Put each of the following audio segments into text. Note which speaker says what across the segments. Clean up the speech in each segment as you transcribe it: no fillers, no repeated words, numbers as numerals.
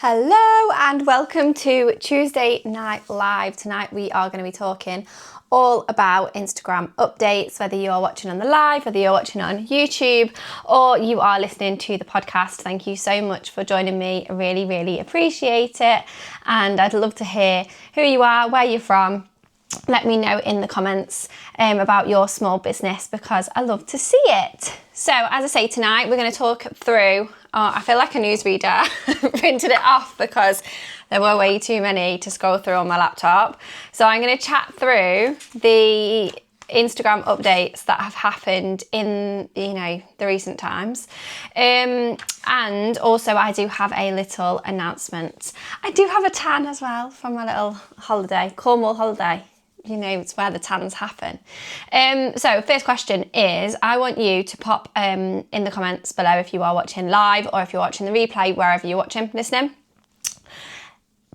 Speaker 1: Hello and welcome to Tuesday Night Live. Tonight we are going to be talking all about Instagram updates, whether you're watching on the live, whether you're watching on YouTube, or you are listening to the podcast. Thank you so much for joining me. I really, really appreciate it. And I'd love to hear who you are, where you're from. Let me know in the comments about your small business because I love to see it. So as I say, tonight we're going to talk through, I feel like a newsreader, printed it off because there were way too many to scroll through on my laptop. So I'm going to chat through the Instagram updates that have happened in, the recent times. And also I do have a little announcement. I do have a tan as well from my little holiday, Cornwall holiday. It's where the tans happen. So first question is, I want you to pop in the comments below if you are watching live or if you're watching the replay, wherever you're watching, listening.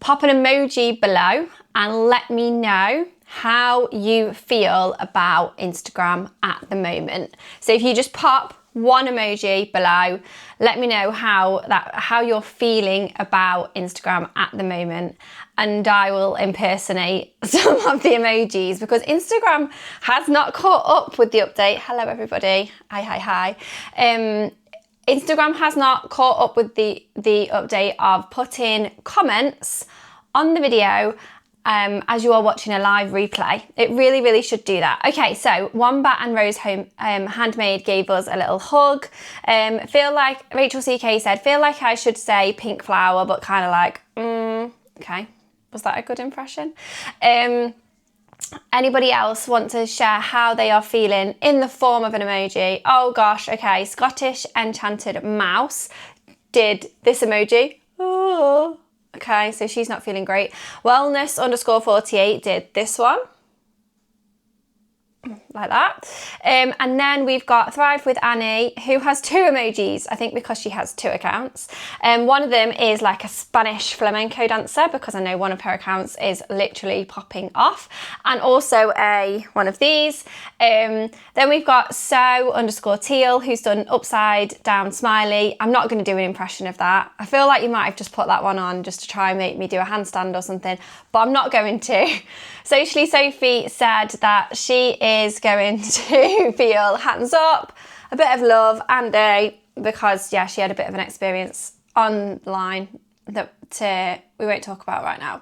Speaker 1: Pop an emoji below and let me know how you feel about Instagram at the moment. So if you just pop one emoji below, let me know how you're feeling about Instagram at the moment, and I will impersonate some of the emojis because Instagram has not caught up with the update. Hello everybody, hi. Instagram has not caught up with the update of putting comments on the video as you are watching a live replay. It really, really should do that. Okay, so Wombat and Rose Home Handmade gave us a little hug. Feel like, Rachel CK said, feel like I should say pink flower, but kind of like, okay. Was that a good impression? Anybody else want to share how they are feeling in the form of an emoji? Oh gosh, okay. Scottish Enchanted Mouse did this emoji. Oh. Okay, so she's not feeling great. Wellness_48 did this one. Like that. And then we've got Thrive with Annie, who has two emojis, I think because she has two accounts. One of them is like a Spanish flamenco dancer because I know one of her accounts is literally popping off. And also one of these. Then we've got So_Teal, who's done upside down smiley. I'm not going to do an impression of that. I feel like you might have just put that one on just to try and make me do a handstand or something, but I'm not going to. Socially Sophie said that she is going to feel hands up, a bit of love, and because she had a bit of an experience online that we won't talk about right now.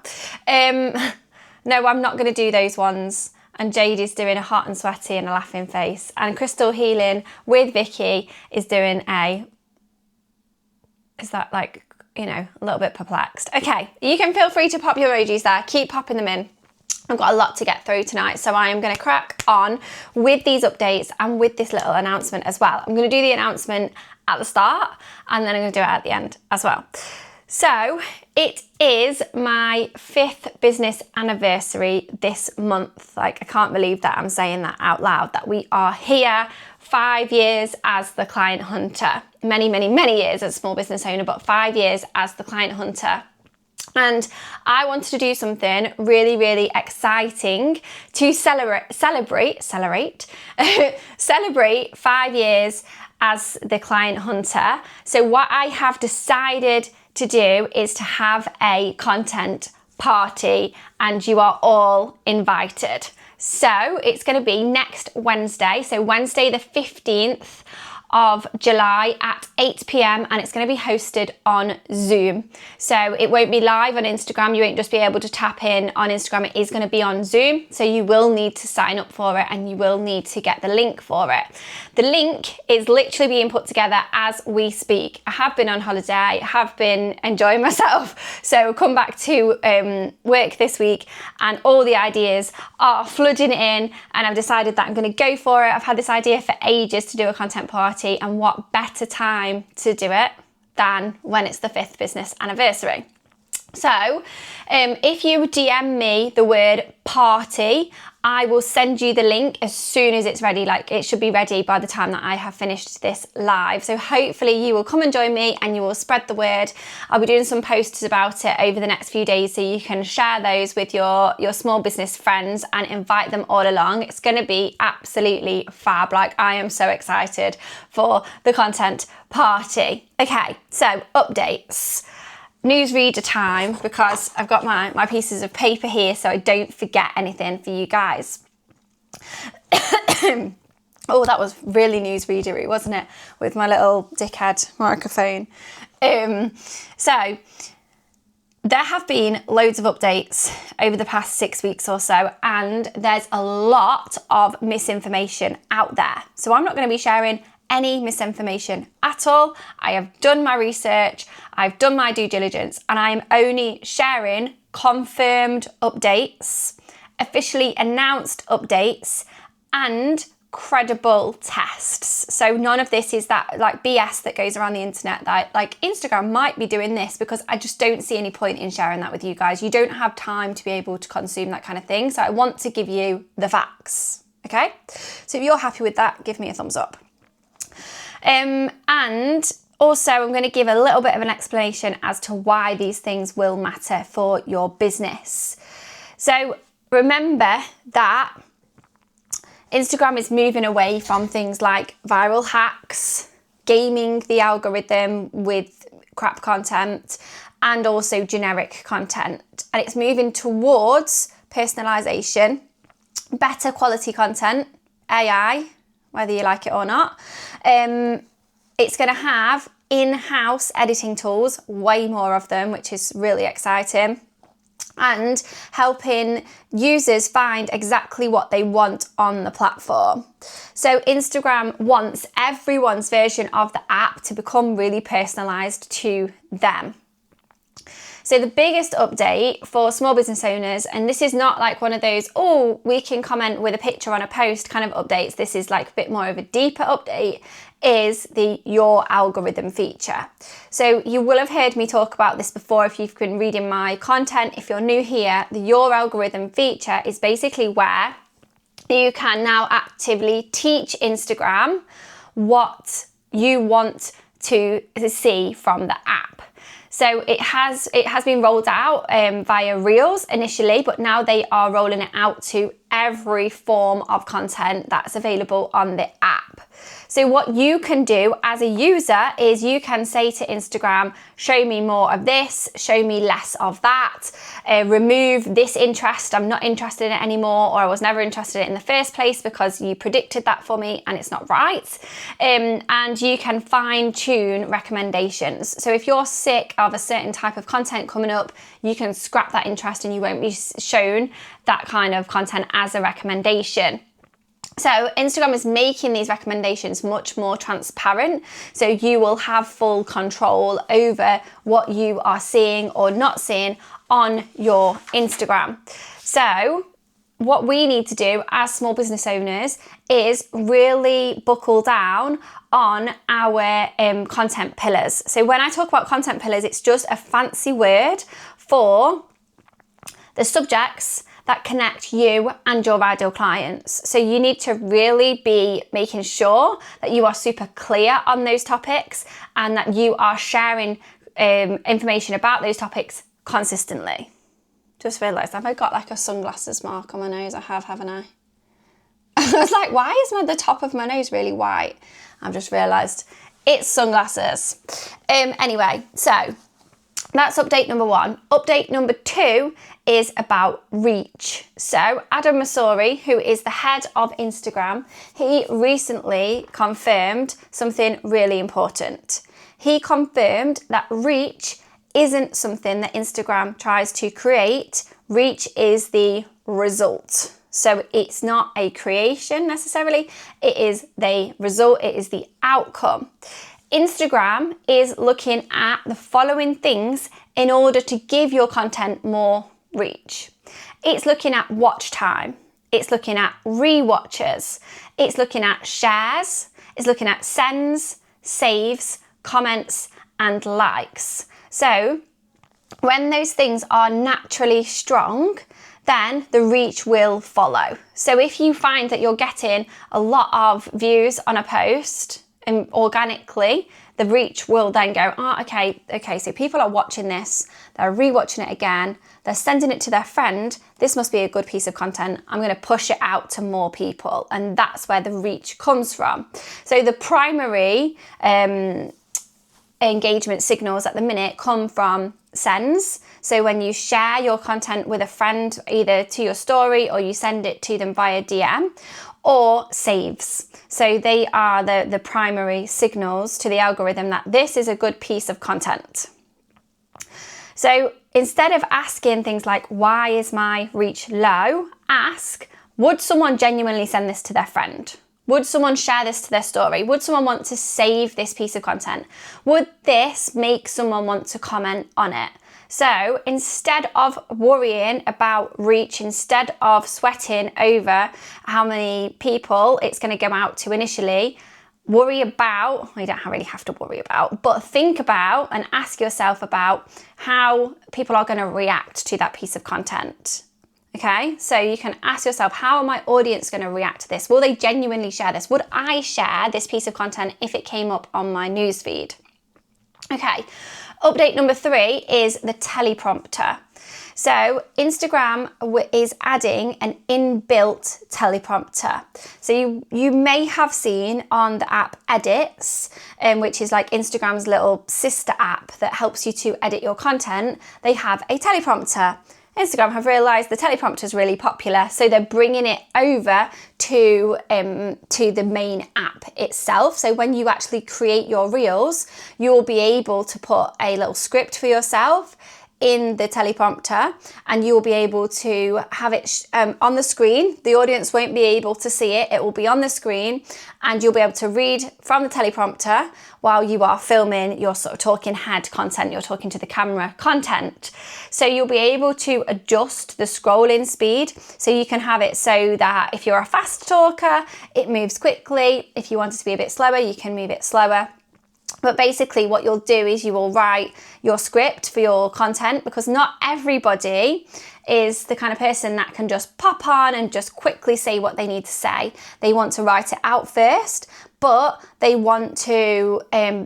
Speaker 1: No, I'm not going to do those ones. And Jade is doing a hot and sweaty and a laughing face. And Crystal Healing with Vicky is doing is that like, a little bit perplexed. Okay, you can feel free to pop your emojis there. Keep popping them in. I've got a lot to get through tonight, so I am going to crack on with these updates and with this little announcement as well. I'm going to do the announcement at the start and then I'm going to do it at the end as well. So it is my 5th business anniversary this month. I can't believe that I'm saying that out loud, that we are here 5 years as the client hunter. Many, many, many years as a small business owner, but 5 years as the client hunter. And I wanted to do something really, really exciting to celebrate 5 years as the client hunter. So what I have decided to do is to have a content party, and you are all invited. So it's going to be next Wednesday. So Wednesday the 15th of July at 8 p.m. and it's going to be hosted on Zoom. So it won't be live on Instagram. You won't just be able to tap in on Instagram. It is going to be on Zoom. So you will need to sign up for it and you will need to get the link for it. The link is literally being put together as we speak. I have been on holiday, I have been enjoying myself. So come back to work this week and all the ideas are flooding in, and I've decided that I'm going to go for it. I've had this idea for ages to do a content party, and what better time to do it than when it's the 5th business anniversary. So if you DM me the word party, I will send you the link as soon as it's ready. Like, it should be ready by the time that I have finished this live. So hopefully you will come and join me and you will spread the word. I'll be doing some posts about it over the next few days so you can share those with your small business friends and invite them all along. It's going to be absolutely fab. Like, I am so excited for the content party. Okay, so updates. newsreader time, because I've got my pieces of paper here so I don't forget anything for you guys. Oh, that was really newsreadery, wasn't it? With my little dickhead microphone. So there have been loads of updates over the past 6 weeks or so, and there's a lot of misinformation out there. So I'm not going to be sharing any misinformation at all. I have done my research, I've done my due diligence, and I'm only sharing confirmed updates, officially announced updates, and credible tests. So none of this is that like BS that goes around the internet that like Instagram might be doing this, because I just don't see any point in sharing that with you guys. You don't have time to be able to consume that kind of thing. So I want to give you the facts. Okay. So if you're happy with that, give me a thumbs up. And also I'm going to give a little bit of an explanation as to why these things will matter for your business. So remember that Instagram is moving away from things like viral hacks, gaming the algorithm with crap content, and also generic content. And it's moving towards personalization, better quality content, AI, whether you like it or not. It's going to have in-house editing tools, way more of them, which is really exciting, and helping users find exactly what they want on the platform. So Instagram wants everyone's version of the app to become really personalized to them. So the biggest update for small business owners, and this is not like one of those, oh, we can comment with a picture on a post kind of updates. This is like a bit more of a deeper update, is the Your Algorithm feature. So you will have heard me talk about this before if you've been reading my content. If you're new here, the Your Algorithm feature is basically where you can now actively teach Instagram what you want to see from the app. So it has been rolled out via Reels initially, but now they are rolling it out to every form of content that's available on the app. So what you can do as a user is you can say to Instagram, show me more of this, show me less of that, remove this interest, I'm not interested in it anymore, or I was never interested in it in the first place because you predicted that for me and it's not right. And you can fine tune recommendations. So if you're sick of a certain type of content coming up, you can scrap that interest and you won't be shown that kind of content as a recommendation. So Instagram is making these recommendations much more transparent, so you will have full control over what you are seeing or not seeing on your Instagram. So what we need to do as small business owners is really buckle down on our content pillars. So when I talk about content pillars, it's just a fancy word for the subjects that connect you and your ideal clients. So you need to really be making sure that you are super clear on those topics and that you are sharing information about those topics consistently. Just realised, have I got like a sunglasses mark on my nose? I have, haven't I? I was like, why is the top of my nose really white? I've just realised it's sunglasses. Anyway, so that's update number 1. Update number 2 is about reach. So Adam Masori, who is the head of Instagram, he recently confirmed something really important. He confirmed that reach isn't something that Instagram tries to create. Reach is the result. So it's not a creation necessarily, it is the result, it is the outcome. Instagram is looking at the following things in order to give your content more reach. It's looking at watch time, it's looking at rewatches, it's looking at shares, it's looking at sends, saves, comments, and likes. So when those things are naturally strong, then the reach will follow. So if you find that you're getting a lot of views on a post and organically, the reach will then go, okay, so people are watching this, they're rewatching it again, they're sending it to their friend, this must be a good piece of content, I'm going to push it out to more people. And that's where the reach comes from. So the primary engagement signals at the minute come from sends. So when you share your content with a friend, either to your story or you send it to them via DM, or saves. So they are the primary signals to the algorithm that this is a good piece of content. So instead of asking things like, why is my reach low? Ask, would someone genuinely send this to their friend? Would someone share this to their story? Would someone want to save this piece of content? Would this make someone want to comment on it? So instead of worrying about reach, instead of sweating over how many people it's going to go out to initially, worry about, you don't really have to worry about, but think about and ask yourself about how people are going to react to that piece of content. Okay, so you can ask yourself, how are my audience going to react to this? Will they genuinely share this? Would I share this piece of content if it came up on my newsfeed? Okay, update number 3 is the teleprompter. So Instagram is adding an inbuilt teleprompter. So you may have seen on the app Edits, which is like Instagram's little sister app that helps you to edit your content, they have a teleprompter. Instagram have realised the teleprompter is really popular, so they're bringing it over to the main app itself. So when you actually create your reels, you'll be able to put a little script for yourself in the teleprompter, and you'll be able to have it on the screen. The audience won't be able to see it. It will be on the screen, and you'll be able to read from the teleprompter while you are filming your sort of talking head content, you're talking to the camera content. So you'll be able to adjust the scrolling speed. So you can have it so that if you're a fast talker, it moves quickly. If you want it to be a bit slower, you can move it slower. But basically what you'll do is you will write your script for your content, because not everybody is the kind of person that can just pop on and just quickly say what they need to say. They want to write it out first, but they want to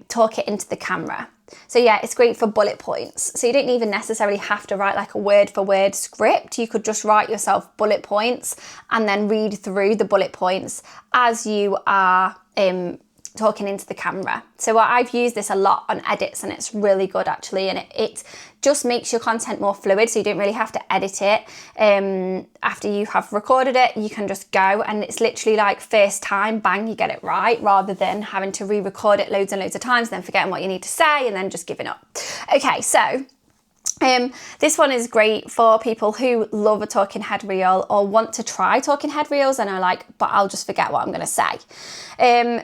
Speaker 1: talk it into the camera. So yeah, it's great for bullet points. So you don't even necessarily have to write like a word for word script. You could just write yourself bullet points and then read through the bullet points as you are talking into the camera. So I've used this a lot on edits, and it's really good actually, and it just makes your content more fluid, so you don't really have to edit it. After you have recorded it, you can just go, and it's literally like first time, bang, you get it right, rather than having to re-record it loads and loads of times, then forgetting what you need to say and then just giving up. Okay, so this one is great for people who love a talking head reel or want to try talking head reels and are like, but I'll just forget what I'm going to say.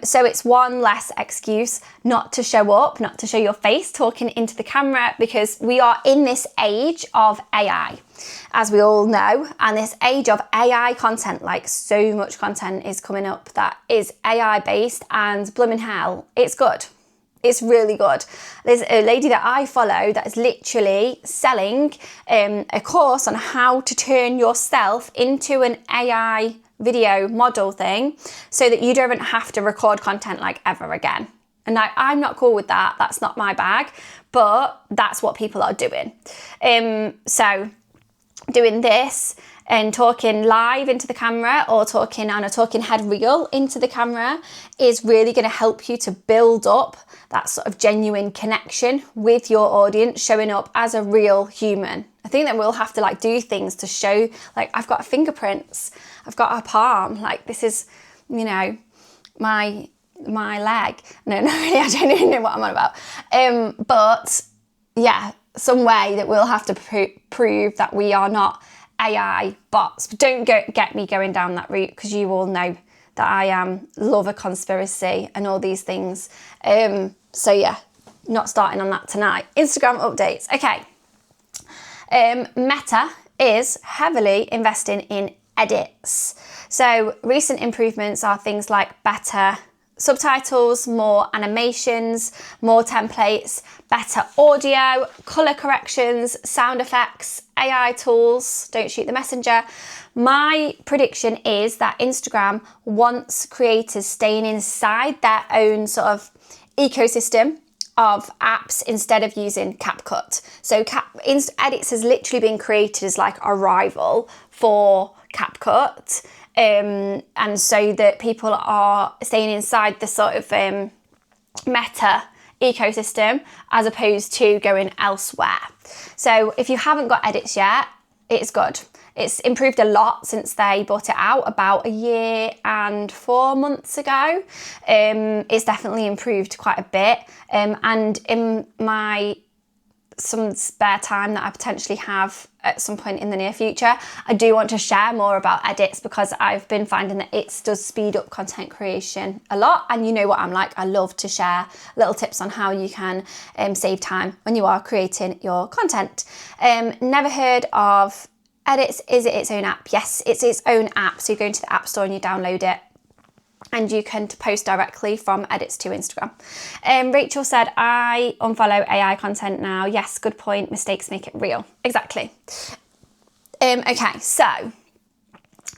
Speaker 1: So it's one less excuse not to show up, not to show your face talking into the camera, because we are in this age of AI, as we all know, and this age of AI content, like so much content is coming up that is AI based, and blooming hell, it's good. It's really good. There's a lady that I follow that is literally selling a course on how to turn yourself into an AI video model thing so that you don't have to record content like ever again. And now I'm not cool with that. That's not my bag, but that's what people are doing. So doing this and talking live into the camera or talking on a talking head reel into the camera is really going to help you to build up that sort of genuine connection with your audience, showing up as a real human. I think that we'll have to like do things to show, like, I've got fingerprints, I've got a palm, like this is, you know, my leg. No, really, I don't even know what I'm on about. But yeah, some way that we'll have to prove that we are not AI bots. But don't get me going down that route, because you all know that I love a conspiracy and all these things. So yeah, not starting on that tonight. Instagram updates. Okay. Meta is heavily investing in edits. So recent improvements are things like better subtitles, more animations, more templates, better audio, color corrections, sound effects, AI tools, don't shoot the messenger. My prediction is that Instagram wants creators staying inside their own sort of ecosystem of apps instead of using CapCut. So Edits has literally been created as like a rival for CapCut. And so that people are staying inside the sort of Meta ecosystem as opposed to going elsewhere. So if you haven't got edits yet, it's good. It's improved a lot since they brought it out about 1 year and 4 months ago. It's definitely improved quite a bit. And in some spare time that I potentially have at some point in the near future, I do want to share more about edits, because I've been finding that it does speed up content creation a lot. And you know what I'm like, I love to share little tips on how you can save time when you are creating your content. Never heard of edits. Is it its own app? Yes, it's its own app. So you go into the App Store and you download it, and you can post directly from edits to Instagram. Rachel said, I unfollow AI content now. Yes, good point. Mistakes make it real. Exactly. Okay, so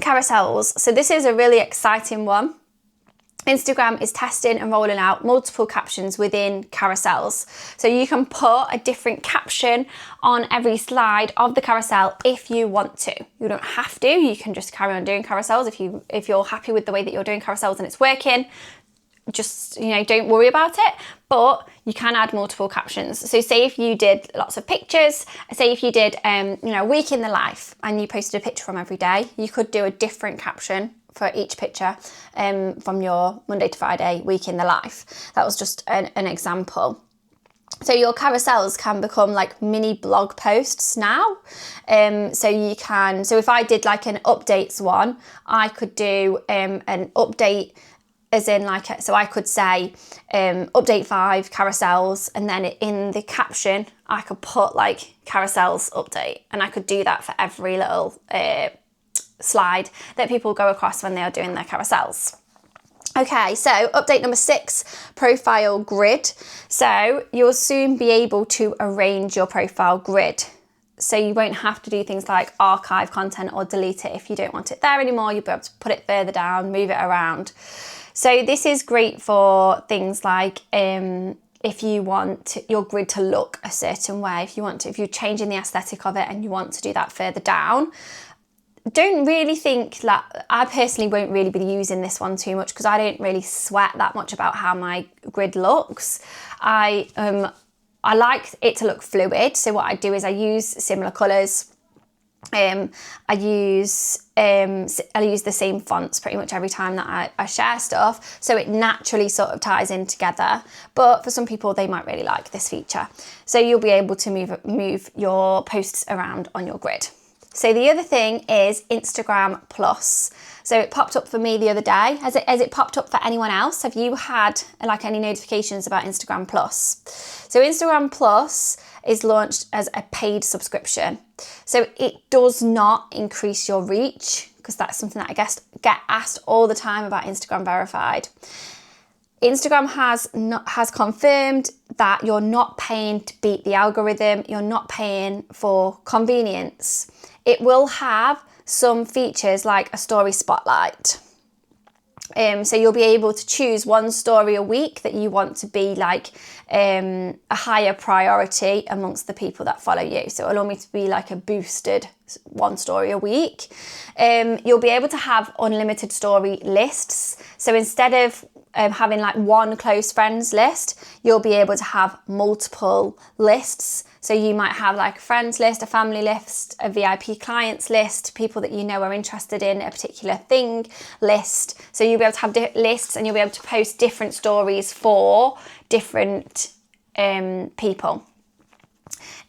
Speaker 1: carousels. So this is a really exciting one. Instagram is testing and rolling out multiple captions within carousels. So you can put a different caption on every slide of the carousel if you want to. You don't have to, you can just carry on doing carousels if you're happy with the way that you're doing carousels and it's working. Just, don't worry about it, but you can add multiple captions. So say if you did lots of pictures, say if you did, a week in the life and you posted a picture from every day, you could do a different caption for each picture from your Monday to Friday week in the life. That was just an example. So your carousels can become like mini blog posts now. So if I did like an updates one, I could do an update as in so I could say update 5 carousels, and then in the caption I could put like carousels update, and I could do that for every little slide that people go across when they are doing their carousels. Okay, so update number 6, profile grid. So you'll soon be able to arrange your profile grid. So you won't have to do things like archive content or delete it if you don't want it there anymore. You'll be able to put it further down, move it around. So this is great for things like if you want your grid to look a certain way, if you're changing the aesthetic of it and you want to do that further down. Don't really think that, I personally won't really be using this one too much because I don't really sweat that much about how my grid looks. I like it to look fluid, so what I do is I use similar colours. I use the same fonts pretty much every time that I share stuff, so it naturally sort of ties in together. But for some people, they might really like this feature. So you'll be able to move your posts around on your grid. So the other thing is Instagram Plus. So it popped up for me the other day. Has it popped up for anyone else? Have you had like any notifications about Instagram Plus? So Instagram Plus is launched as a paid subscription. So it does not increase your reach, because that's something that I guess get asked all the time about Instagram Verified. Instagram has confirmed that you're not paying to beat the algorithm. You're not paying for convenience. It will have some features like a story spotlight. So you'll be able to choose one story a week that you want to be like a higher priority amongst the people that follow you. So it'll only be like a boosted one story a week. You'll be able to have unlimited story lists. So instead of having like one close friends list, you'll be able to have multiple lists. So you might have like a friends list, a family list, a VIP clients list, people that you know are interested in a particular thing list. So you'll be able to have lists, and you'll be able to post different stories for different people.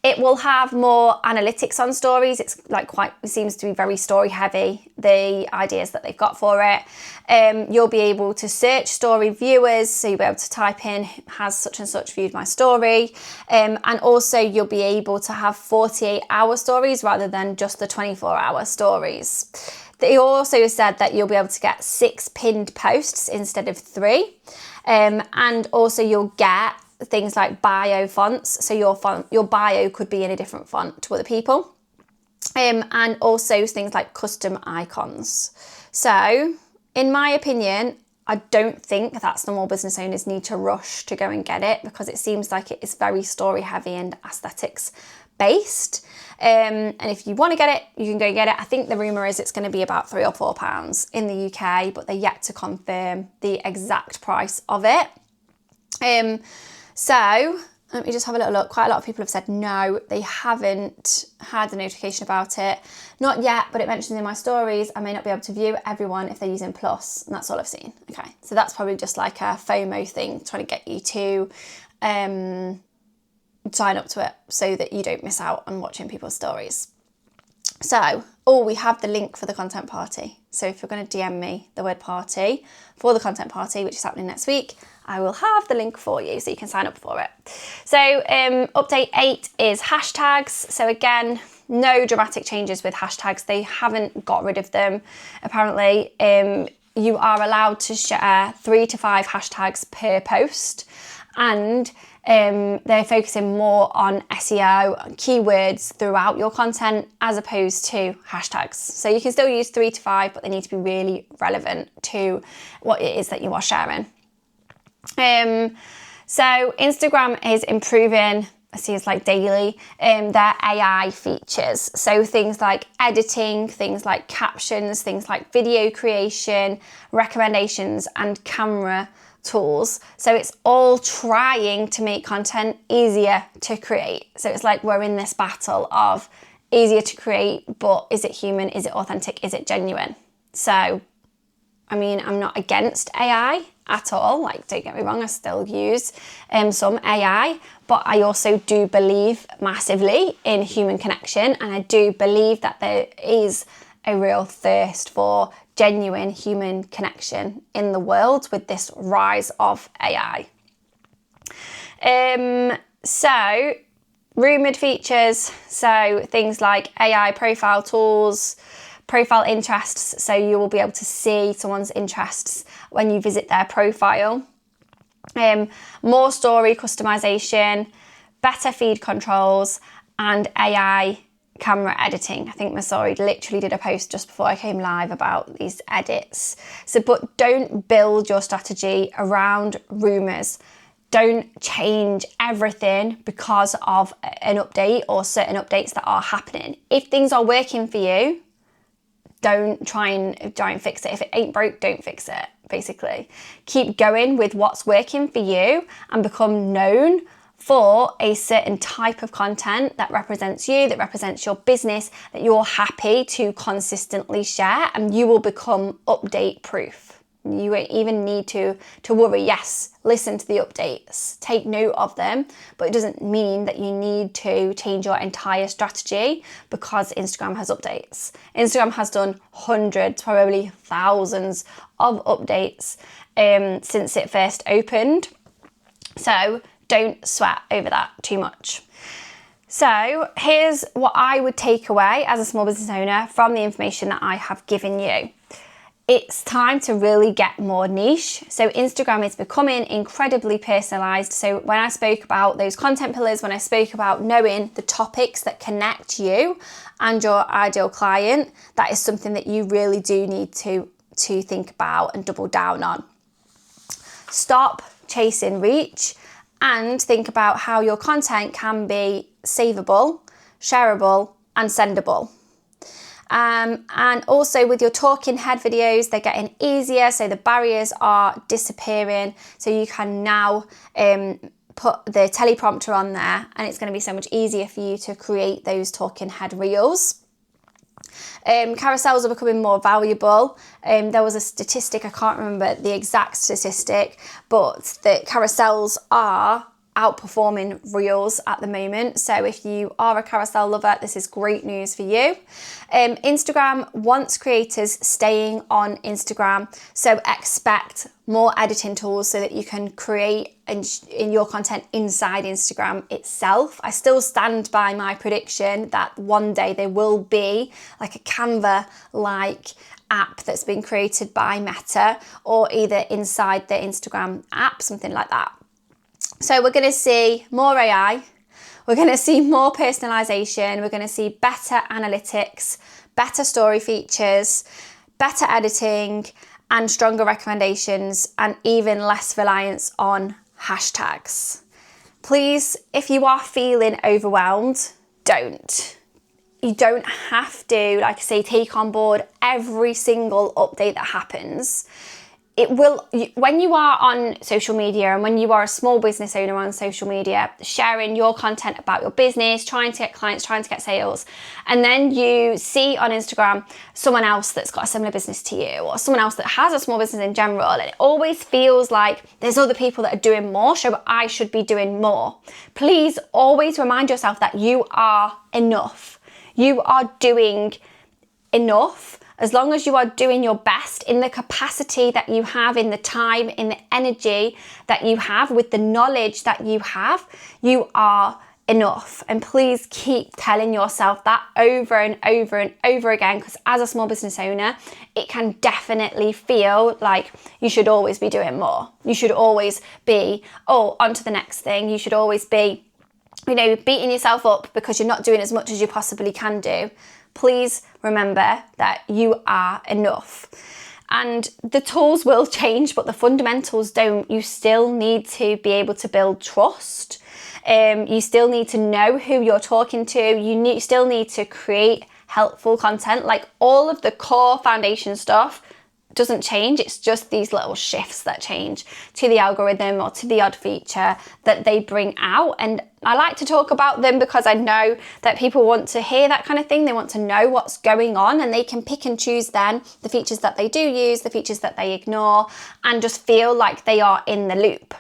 Speaker 1: It will have more analytics on stories. It's like it seems to be very story heavy, the ideas that they've got for it. You'll be able to search story viewers. So you'll be able to type in, has such and such viewed my story? And also you'll be able to have 48-hour stories rather than just the 24-hour stories. They also said that you'll be able to get 6 pinned posts instead of 3. And also you'll get things like bio fonts. So your bio could be in a different font to other people. And also things like custom icons. So in my opinion, I don't think that small business owners need to rush to go and get it, because it seems like it is very story heavy and aesthetics based. And if you want to get it, you can go get it. I think the rumour is it's going to be about £3 or £4 in the UK, but they're yet to confirm the exact price of it. So let me just have a little look. Quite a lot of people have said no, they haven't had a notification about it. Not yet, but it mentions in my stories, I may not be able to view everyone if they're using Plus, and that's all I've seen. Okay, so that's probably just like a FOMO thing, trying to get you to sign up to it so that you don't miss out on watching people's stories. So, we have the link for the content party. So if you're going to DM me the word party for the content party, which is happening next week, I will have the link for you so you can sign up for it. So update 8 is hashtags. So again, no dramatic changes with hashtags. They haven't got rid of them. Apparently, you are allowed to share 3 to 5 hashtags per post, and they're focusing more on SEO and keywords throughout your content as opposed to hashtags. So you can still use 3 to 5, but they need to be really relevant to what it is that you are sharing. So Instagram is improving, I see it's like daily, their AI features. So things like editing, things like captions, things like video creation, recommendations, and camera tools. So it's all trying to make content easier to create. So it's like we're in this battle of easier to create, but is it human? Is it authentic? Is it genuine? So, I mean, I'm not against AI at all. Like, don't get me wrong, I still use some AI, but I also do believe massively in human connection, and I do believe that there is a real thirst for genuine human connection in the world with this rise of AI. So rumoured features, so things like AI profile tools, profile interests, so you will be able to see someone's interests when you visit their profile. More story customization, better feed controls, and AI camera editing. I think Masori literally did a post just before I came live about these edits. So, but don't build your strategy around rumours. Don't change everything because of an update or certain updates that are happening. If things are working for you, don't try and fix it. If it ain't broke, don't fix it, basically. Keep going with what's working for you and become known for a certain type of content that represents you, that represents your business, that you're happy to consistently share, and you will become update proof. You won't even need to worry. Yes, listen to the updates, take note of them, but it doesn't mean that you need to change your entire strategy because Instagram has updates. Instagram has done hundreds, probably thousands of updates since it first opened. So don't sweat over that too much. So here's what I would take away as a small business owner from the information that I have given you. It's time to really get more niche. So Instagram is becoming incredibly personalized. So when I spoke about those content pillars, when I spoke about knowing the topics that connect you and your ideal client, that is something that you really do need to think about and double down on. Stop chasing reach and think about how your content can be savable, shareable, and sendable. And also with your talking head videos, they're getting easier, so the barriers are disappearing. So you can now put the teleprompter on there, and it's going to be so much easier for you to create those talking head reels. Carousels are becoming more valuable. There was a statistic, I can't remember the exact statistic, but the carousels are outperforming reels at the moment. So if you are a carousel lover, this is great news for you. Instagram wants creators staying on Instagram, so expect more editing tools so that you can create in your content inside Instagram itself. I still stand by my prediction that one day there will be like a Canva-like app that's been created by Meta, or either inside the Instagram app, something like that. So we're going to see more AI, we're going to see more personalization, we're going to see better analytics, better story features, better editing, and stronger recommendations, and even less reliance on hashtags. Please, if you are feeling overwhelmed, don't. You don't have to, like I say, take on board every single update that happens. it will, when you are on social media and when you are a small business owner on social media, sharing your content about your business, trying to get clients, trying to get sales, and then you see on Instagram someone else that's got a similar business to you, or someone else that has a small business in general, and it always feels like there's other people that are doing more, so I should be doing more. Please always remind yourself that you are enough. You are doing enough. As long as you are doing your best in the capacity that you have, in the time, in the energy that you have, with the knowledge that you have, you are enough. And please keep telling yourself that over and over and over again, because as a small business owner, it can definitely feel like you should always be doing more. You should always be, on to the next thing. You should always be, beating yourself up because you're not doing as much as you possibly can do. Please remember that you are enough. And the tools will change, but the fundamentals don't. You still need to be able to build trust. You still need to know who you're talking to. You still need to create helpful content. Like, all of the core foundation stuff doesn't change. It's just these little shifts that change to the algorithm or to the odd feature that they bring out. And I like to talk about them because I know that people want to hear that kind of thing. They want to know what's going on, and they can pick and choose then the features that they do use, the features that they ignore, and just feel like they are in the loop.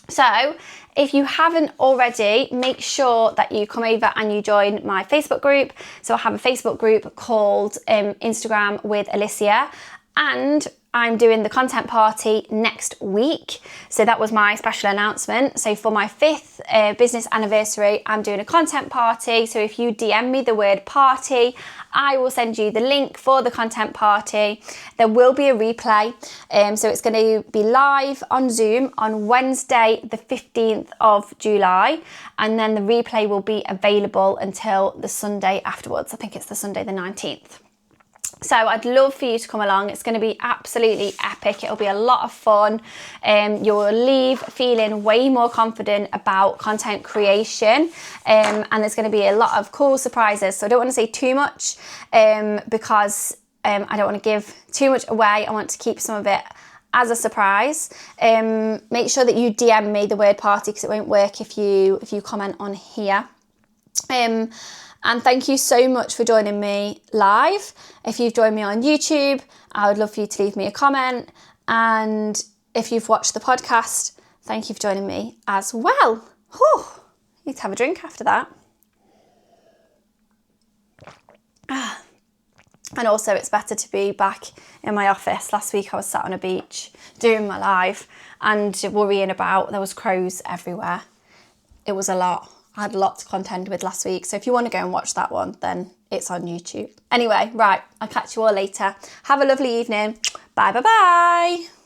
Speaker 1: So if you haven't already, make sure that you come over and you join my Facebook group. So I have a Facebook group called Instagram with Alicia, and I'm doing the content party next week. So that was my special announcement. So for my 5th business anniversary, I'm doing a content party. So if you DM me the word party, I will send you the link for the content party. There will be a replay. So it's going to be live on Zoom on Wednesday, the 15th of July. And then the replay will be available until the Sunday afterwards. I think it's the Sunday, the 19th. So I'd love for you to come along. It's going to be absolutely epic. It'll be a lot of fun. You'll leave feeling way more confident about content creation. And there's going to be a lot of cool surprises. So I don't want to say too much because I don't want to give too much away. I want to keep some of it as a surprise. Make sure that you DM me the word party, because it won't work if you comment on here. And thank you so much for joining me live. If you've joined me on YouTube, I would love for you to leave me a comment. And if you've watched the podcast, thank you for joining me as well. Whew, need to have a drink after that. And also, it's better to be back in my office. Last week I was sat on a beach doing my live and worrying about, there was crows everywhere. It was a lot. I had a lot to contend with last week. So if you want to go and watch that one, then it's on YouTube. Anyway, right, I'll catch you all later. Have a lovely evening. Bye, bye, bye.